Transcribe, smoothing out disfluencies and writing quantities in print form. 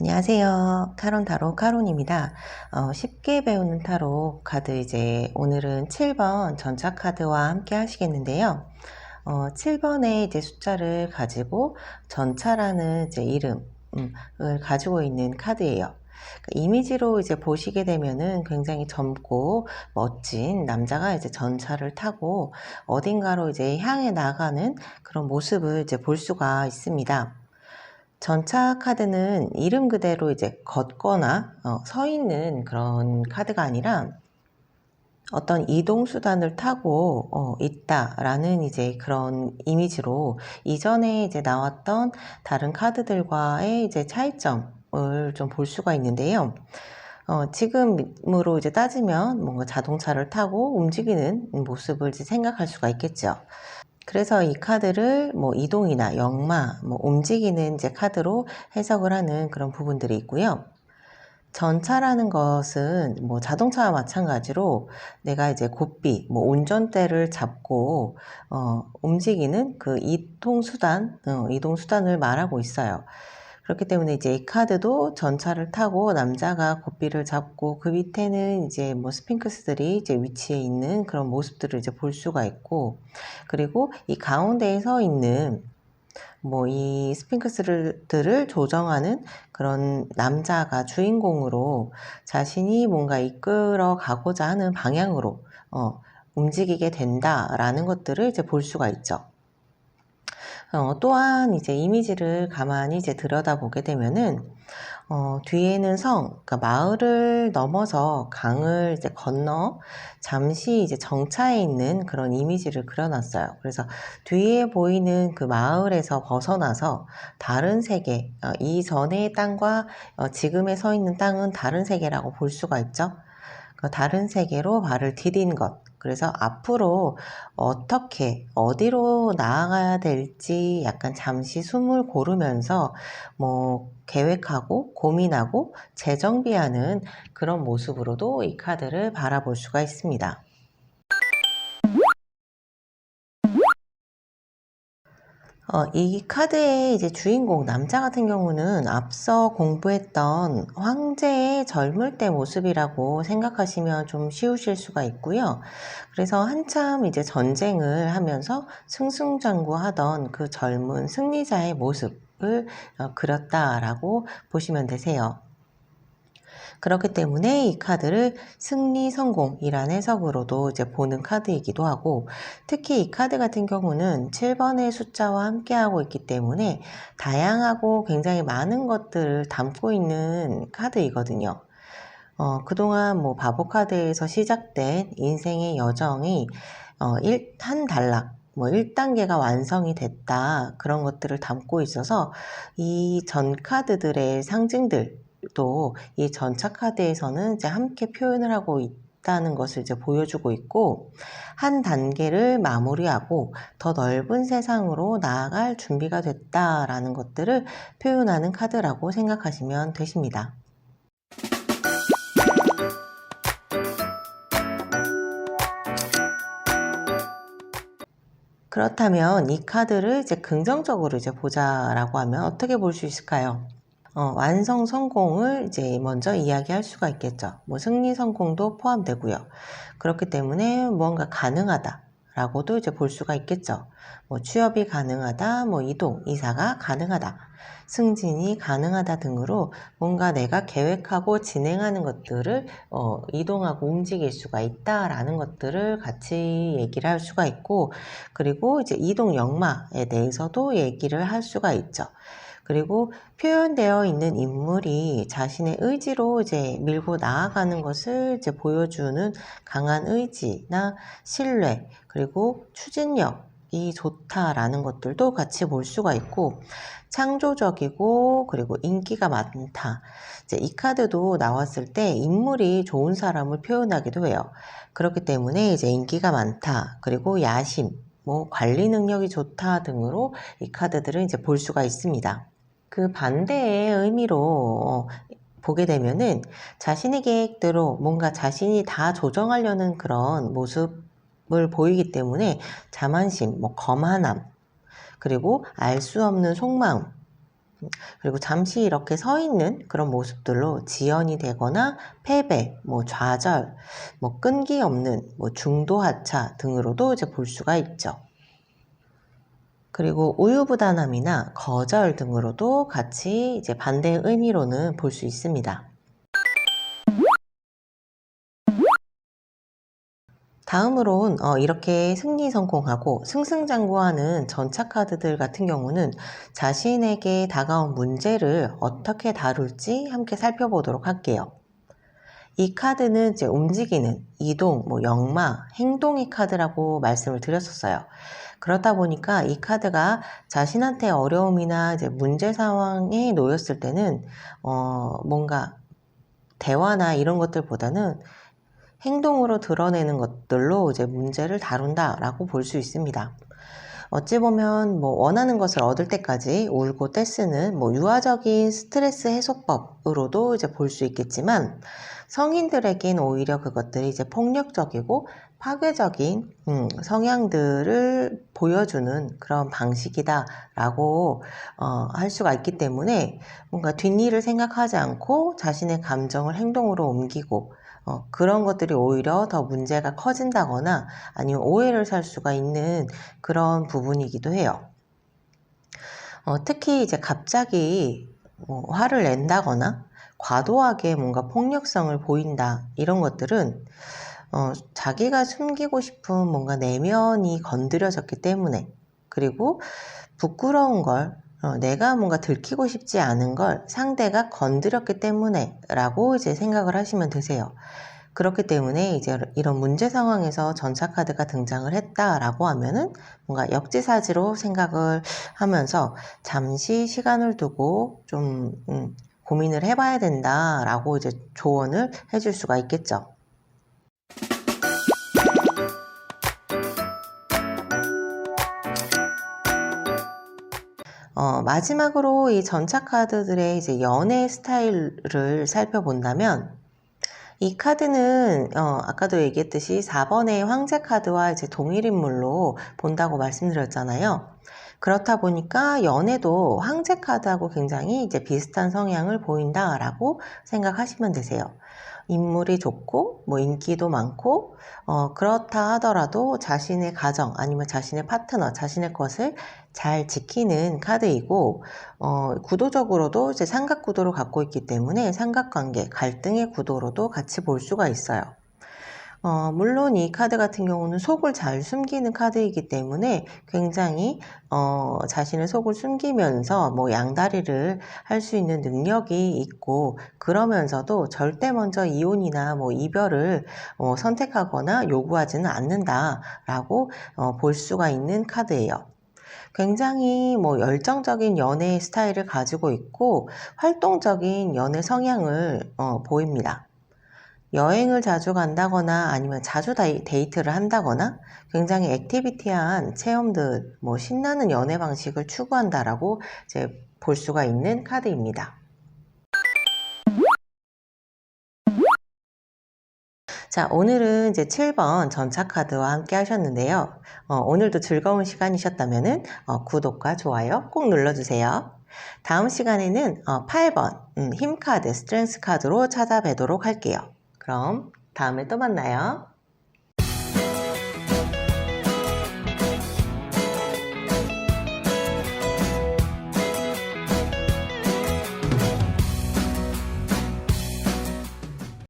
안녕하세요. 타론 타로 카론입니다. 쉽게 배우는 타로 카드 이제 오늘은 7번 전차 카드와 함께 하시겠는데요. 7번의 이제 숫자를 가지고 전차라는 이제 이름을 가지고 있는 카드예요. 이미지로 이제 보시게 되면은 굉장히 젊고 멋진 남자가 이제 전차를 타고 어딘가로 이제 향해 나가는 그런 모습을 이제 볼 수가 있습니다. 전차 카드는 이름 그대로 이제 걷거나 서 있는 그런 카드가 아니라 어떤 이동 수단을 타고 있다라는 이제 그런 이미지로 이전에 이제 나왔던 다른 카드들과의 이제 차이점을 좀 볼 수가 있는데요. 지금으로 이제 따지면 뭔가 자동차를 타고 움직이는 모습을 이제 생각할 수가 있겠죠. 그래서 이 카드를 뭐 이동이나 역마, 뭐 움직이는 이제 카드로 해석을 하는 그런 부분들이 있고요. 전차라는 것은 뭐 자동차와 마찬가지로 내가 이제 고삐, 뭐 운전대를 잡고 움직이는 그 이동 수단을 말하고 있어요. 그렇기 때문에 이제 이 카드도 전차를 타고 남자가 고삐를 잡고 그 밑에는 이제 뭐 스핑크스들이 이제 위치해 있는 그런 모습들을 이제 볼 수가 있고, 그리고 이 가운데에 서 있는 뭐 이 스핑크스들을 조정하는 그런 남자가 주인공으로 자신이 뭔가 이끌어 가고자 하는 방향으로 움직이게 된다라는 것들을 이제 볼 수가 있죠. 또한 이제 이미지를 가만히 이제 들여다보게 되면은 뒤에는 그러니까 마을을 넘어서 강을 이제 건너 잠시 이제 정차해 있는 그런 이미지를 그려놨어요. 그래서 뒤에 보이는 그 마을에서 벗어나서 다른 세계, 이전의 땅과 지금에 서 있는 땅은 다른 세계라고 볼 수가 있죠. 그 다른 세계로 발을 디딘 것. 그래서 앞으로 어떻게, 어디로 나아가야 될지 약간 잠시 숨을 고르면서 뭐 계획하고 고민하고 재정비하는 그런 모습으로도 이 카드를 바라볼 수가 있습니다. 이 카드의 이제 주인공 남자 같은 경우는 앞서 공부했던 황제의 젊을 때 모습이라고 생각하시면 좀 쉬우실 수가 있고요. 그래서 한참 이제 전쟁을 하면서 승승장구하던 그 젊은 승리자의 모습을 그렸다라고 보시면 되세요. 그렇기 때문에 이 카드를 승리 성공이라는 해석으로도 이제 보는 카드이기도 하고, 특히 이 카드 같은 경우는 7번의 숫자와 함께하고 있기 때문에 다양하고 굉장히 많은 것들을 담고 있는 카드이거든요. 그동안 뭐 바보 카드에서 시작된 인생의 여정이 한 단락, 뭐 1단계가 완성이 됐다, 그런 것들을 담고 있어서 이 전 카드들의 상징들도 이 전차 카드에서는 이제 함께 표현을 하고 있다는 것을 이제 보여주고 있고, 한 단계를 마무리하고 더 넓은 세상으로 나아갈 준비가 됐다라는 것들을 표현하는 카드라고 생각하시면 되십니다. 그렇다면 이 카드를 이제 긍정적으로 이제 보자라고 하면 어떻게 볼 수 있을까요? 완성 성공을 이제 먼저 이야기할 수가 있겠죠. 뭐 승리 성공도 포함되고요. 그렇기 때문에 무언가 가능하다라고도 이제 볼 수가 있겠죠. 뭐 취업이 가능하다, 뭐 이사가 가능하다, 승진이 가능하다 등으로 뭔가 내가 계획하고 진행하는 것들을 이동하고 움직일 수가 있다라는 것들을 같이 얘기를 할 수가 있고, 그리고 이제 이동 역마에 대해서도 얘기를 할 수가 있죠. 그리고 표현되어 있는 인물이 자신의 의지로 이제 밀고 나아가는 것을 이제 보여주는 강한 의지나 신뢰, 그리고 추진력이 좋다라는 것들도 같이 볼 수가 있고, 창조적이고 그리고 인기가 많다. 이제 이 카드도 나왔을 때 인물이 좋은 사람을 표현하기도 해요. 그렇기 때문에 이제 인기가 많다, 그리고 야심, 뭐 관리 능력이 좋다 등으로 이 카드들을 이제 볼 수가 있습니다. 그 반대의 의미로 보게 되면은 자신의 계획대로 뭔가 자신이 다 조정하려는 그런 모습을 보이기 때문에 자만심, 뭐 거만함, 그리고 알 수 없는 속마음, 그리고 잠시 이렇게 서 있는 그런 모습들로 지연이 되거나 패배, 뭐 좌절, 뭐 끈기 없는, 뭐 중도 하차 등으로도 이제 볼 수가 있죠. 그리고 우유부단함이나 거절 등으로도 같이 이제 반대의 의미로는 볼 수 있습니다. 다음으론 이렇게 승리성공하고 승승장구하는 전차카드들 같은 경우는 자신에게 다가온 문제를 어떻게 다룰지 함께 살펴보도록 할게요. 이 카드는 이제 움직이는 이동, 뭐 역마, 행동의 카드라고 말씀을 드렸었어요. 그렇다 보니까 이 카드가 자신한테 어려움이나 이제 문제 상황에 놓였을 때는 뭔가 대화나 이런 것들보다는 행동으로 드러내는 것들로 이제 문제를 다룬다라고 볼 수 있습니다. 어찌 보면 뭐 원하는 것을 얻을 때까지 울고 떼쓰는 뭐 유아적인 스트레스 해소법으로도 이제 볼 수 있겠지만, 성인들에겐 오히려 그것들이 이제 폭력적이고 파괴적인 성향들을 보여주는 그런 방식이다라고 할 수가 있기 때문에, 뭔가 뒷일을 생각하지 않고 자신의 감정을 행동으로 옮기고 그런 것들이 오히려 더 문제가 커진다거나 아니면 오해를 살 수가 있는 그런 부분이기도 해요. 특히 이제 갑자기 화를 낸다거나 과도하게 뭔가 폭력성을 보인다, 이런 것들은 자기가 숨기고 싶은 뭔가 내면이 건드려졌기 때문에, 그리고 부끄러운 걸 내가 뭔가 들키고 싶지 않은 걸 상대가 건드렸기 때문에 라고 이제 생각을 하시면 되세요. 그렇기 때문에 이제 이런 문제 상황에서 전차카드가 등장을 했다라고 하면은 뭔가 역지사지로 생각을 하면서 잠시 시간을 두고 좀 고민을 해봐야 된다라고 이제 조언을 해줄 수가 있겠죠. 마지막으로 이 전차카드들의 이제 연애 스타일을 살펴본다면, 이 카드는 아까도 얘기했듯이 4번의 황제 카드와 이제 동일 인물로 본다고 말씀드렸잖아요. 그렇다 보니까 연애도 황제 카드하고 굉장히 이제 비슷한 성향을 보인다라고 생각하시면 되세요. 인물이 좋고 뭐 인기도 많고 그렇다 하더라도 자신의 가정 아니면 자신의 파트너, 자신의 것을 잘 지키는 카드이고, 구도적으로도 이제 삼각구도를 갖고 있기 때문에 삼각관계, 갈등의 구도로도 같이 볼 수가 있어요. 물론 이 카드 같은 경우는 속을 잘 숨기는 카드이기 때문에 굉장히 자신의 속을 숨기면서 뭐 양다리를 할 수 있는 능력이 있고, 그러면서도 절대 먼저 이혼이나 뭐 이별을 선택하거나 요구하지는 않는다라고 볼 수가 있는 카드예요. 굉장히 뭐 열정적인 연애 스타일을 가지고 있고 활동적인 연애 성향을 보입니다. 여행을 자주 간다거나 아니면 자주 데이트를 한다거나 굉장히 액티비티한 체험들, 뭐 신나는 연애 방식을 추구한다라고 이제 볼 수가 있는 카드입니다. 자, 오늘은 이제 7번 전차카드와 함께 하셨는데요. 오늘도 즐거운 시간이셨다면 구독과 좋아요 꼭 눌러주세요. 다음 시간에는 8번 힘카드, 스트렝스 카드로 찾아뵈도록 할게요. 그럼 다음에 또 만나요.